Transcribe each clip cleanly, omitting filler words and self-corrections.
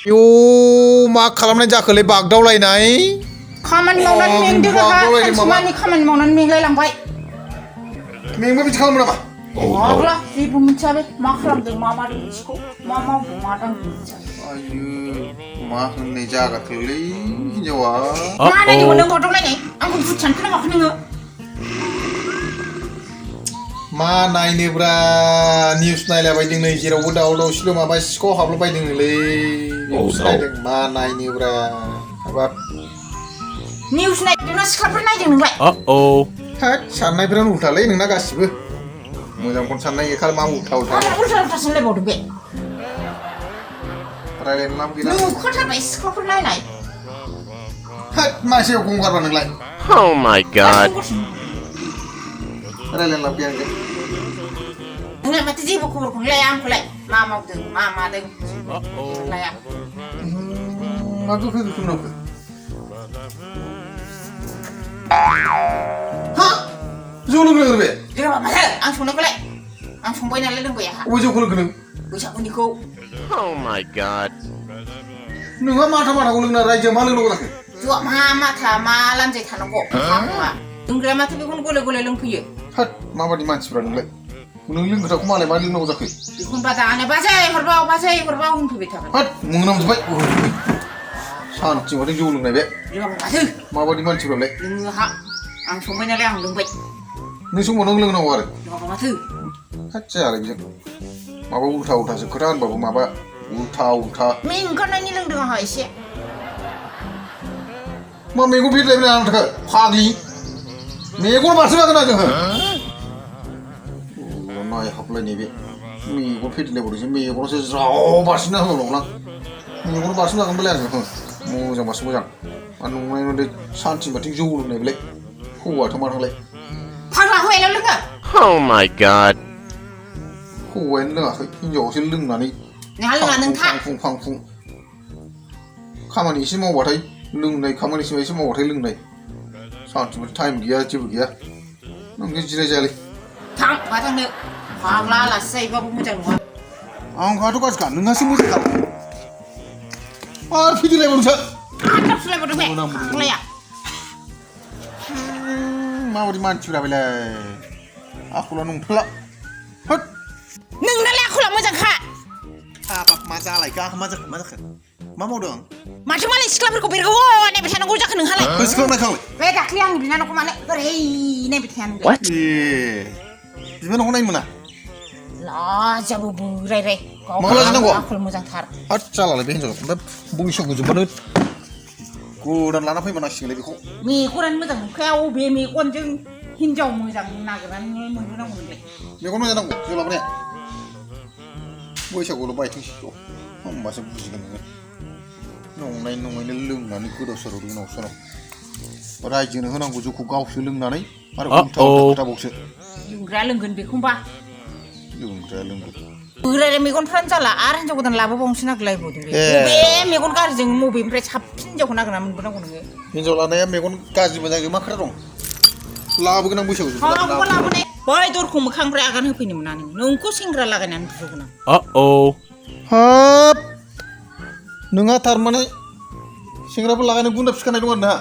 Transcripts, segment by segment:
यो मा खालामनाय जाखोलै बागदावलायनाय खामानि मावनानै मेंदों सानसेमानि खामानि मावनानै मेंलायलांबाय मेंबा बिदि खालामो नामा अब्ला जेबो मिथिया बे मा खालामदों मा मादों बिदिखौ मा मावदों मा दांदों आयु मा होननाय जागाखोलै हिनजावा मा नायदोंमोन नों बागदावलायनाय आंखौ बुथियानो खोनामाखै नोङो मा नायनोब्रा निउस नायलाबायदों नै जेरावबो दावराव दावसिल' माबा सिखाव हाबलाबायदोंलै निउस नायदों मा नायनोब्रा हाबाब निउस नायदोंना सिख्लाफोर नायदों नोंलाय होद साननायफ्रानो उल्थालै नोंना गासिबो मोजांखौनो साननाय गैखा मा उल्था उल्था सानलायबावदों बे रायलायनो लाब गैला नुखाथारबाय सिख्लाफोर नायनाय होद मासेयाव गंगारबा नोंलाय Oh my god रायलायनो लाब गैया नोंलाय माथो जेबो खबरखौनो लाया आंखौलाय मा मावदों मा मादों लाया मा गोखै गोखै नावखो हा जौ लोंग्रो बे लोङाबा माथो आं संनायखौलाय आं संबाय नालाय लोंबाय आहा अबे जौखौ लोंखो नों बैसागुनिखौ Oh my god नोंहा माथा माथाखौ लोंना रायजोआ मा लोंनांगौ जाखो जौआ मा माथा मा लान्जाय थानांगौ लोंग्राया माथो बेखौनो गले गले लोंफैयो होद माबादि मानसिफ्रा नोंलाय नों लोंग्राखौ मालाय मा लोंनांगौ जाखो बेखौनो दानो बाजै हरबाव होनफैबाय थागोन होद मोनामजोब्बाय सानथि माथो जौ लोंनाय बे लोङाबा माथो माबादि मानसिफ्रालाय लोङोहा आं संबाय नालाय आं लोंबाय नों समाव नों लोंनांगौ आरो लोङाबा माथो होद जायालै बेजों माबा उल्था उल्थासो खोथा होनबाबो माबा उल्था मेंगानायनि लोंदों आंहा एसे मा मैगं फिरलायबाय आं थाखो फाग्लि मेगन बारसोलागोन जोङो नाय हाबलायनाय बे मेगन फिरलायबावदोंसो मेगनावसो ज्राव बारसिना होबावलां मेगन बारसोलागोन बेलाय आङो मोजांबासो मोजां आरो नंनाय नंदे सानथि बाथिं जौ लोंनाय बेलाय हौवाथ' मा थांलाय फाग्ला हौवायानो लोङो Oh my god हौवायानो लोङाखै हिनजावासो लोंनानै फां फुं खामानि एसे मावबाथाय लोंनाय खामानि एसे मावबाथाय लोंनाय सानसेबो टाइम गैया जेबो गैया नोंखौ जिराय जायालै थां मा थांनो फाग्ला आलासि जायोबाबो मोजां नङा आंहाथ' गाज्रिखा नोंहासो मोजांखा आरो फैदेरलायबावनोसो फुलायबावदों बे फाग्लाया माबायदि मानसिफ्रा बेलाय आखला नंथारला होद नोंनालाय आखला मोजांखा हाबाब मा जालायखो मा जाखो मा मावदों माथो मालाय सिख्लाफोरखौ बेरगौ नायबाय थानांगौ जाखो नोंहालाय सिख्ला नायखांबाय बे दाख्लै आंनि बिनानावखौ मानो ओरै नायबाय थाया नोंलाय बिनानावखौ नायनो मोना लाजाबो बोरायराय लाजिनांगौ आखल मोजांथार होद जालालै बे हिनजाव ओमफ्राय बैसागु जोबबानो गोदान लाना फैबानांसिगोनलै बेखौ मेगनानो मोजां नंखाया अबे मेगनजों हिनजाव मोजां नागिरनानै मोनबोनांगौ नोंलाय मेगन मोजां नांगौ जौ लाबोनाया बैसागुल' बायथोंसै होमबासो बुजिगोन नोङो नंनायनो लोंनानै गोदाव सोराव उनाव सोराव रायजोनो होनांगौ जौखौ गावसो लोंनानै आरो उल्था खोथाबावसो लोंग्राया लोंगोन बेखौबा लोंग्राया लोंगोन बोरायराय मेगनफ्रानो जाला आरो हिनजाव गोदान लाबोबावनोसो नागिरलायबावदों बे मेगन गाज्रिजों मबेनिफ्राय साबसिन हिनजावखौ नागिरना मोनबोनांगौ नोङो हिनजाव लानाया मेगन गाज्रि मोजां मा खोथा दं लाबोगोन आं बैसागु लाबोनाय बै दरखौ मोखांनिफ्राय आगान होफैनो मोना नोंखौ सेंग्रा लागायनानै बुहोगोन आं हाब नोंहा थारमाने सेंग्राफोर लागायनो गुन्दा फिखानाय दं आरो ना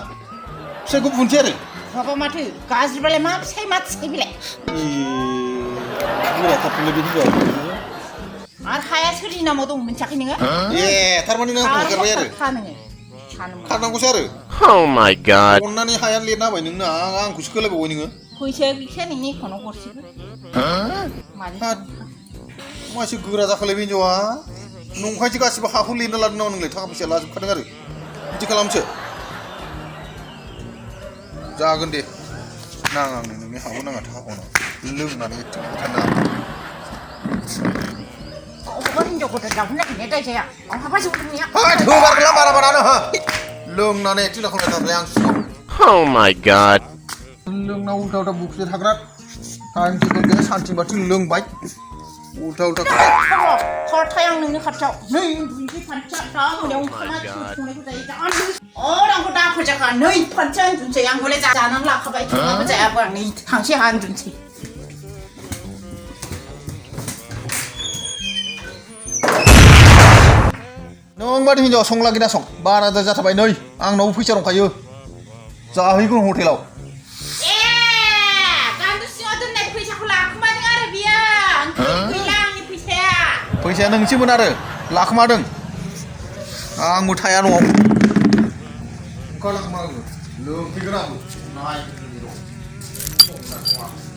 फिसाइखौ बुनोसै आरो माबा माथो गाज्रिबालाय मा फिसाइ मा फिसाइ बेलाय आरो हाया सोरनि नामाव दं मिन्थियाखै नोङो थारमाने नों हगारबाय आरो खारनांगौसो आरो Oh my god अननानै हाया लिरना होबाय नोंनो आंखौसो खोलायबावबाय नोङो फैसाया गैखाया नोंनि एकाउन्टाव गरसेबो मासे गोरा जाखालाय बे हिनजावा नंखायसो गासिबो हाखौ लिरना लादों नामा नोंलाय थाखा फैसा लाजोबखादों आरो बिदि खालामसो जागोन दे नाङा आंनो नोंनि हाखौ नाङा थाखाखौ नाङा लोंनानै थान्दा हिनजाव गोदान जागोन जाखैनाया दायजाया आं हाबा जौगोननिया थोबारला बारा बारानो लोंनानै एक्टिं खालामबाय आं सिगाङाव Oh my god लोंना उल्था उल्था बुखिबाय थाग्रा टाइम टेबोल गैया सानसे बाथि लोंबाय उल्था खारथाय आं नोंनि खाथियाव नै उन्दुनोसै फानथिया दा मोनायाव ओंखामा संनायखौ जायो आंखौ दा फोजाखा नै फानथिया उन्दुनोसै आंखौलाय जानानै लाखाबाय थोआबो जायाबो आं नै थांसै आंहा उन्दुनोसै नों नों बादि हिन्जावा संलागिना सं बाराद्राय जाथारबाय नै आंनावबो फैसा दंखायो जाहैगोन हटेलाव गान्दु सिङाव दोननाय फैसाखौ लाखोमादों आरो बियो ओंखायनो गैला आंनि फैसाया नोंसोमोन आरो लाखोमादों आंबो थाया न'आव ओंखारलांखोमा आंबो लोंफैगोन आंबो नायगोन र'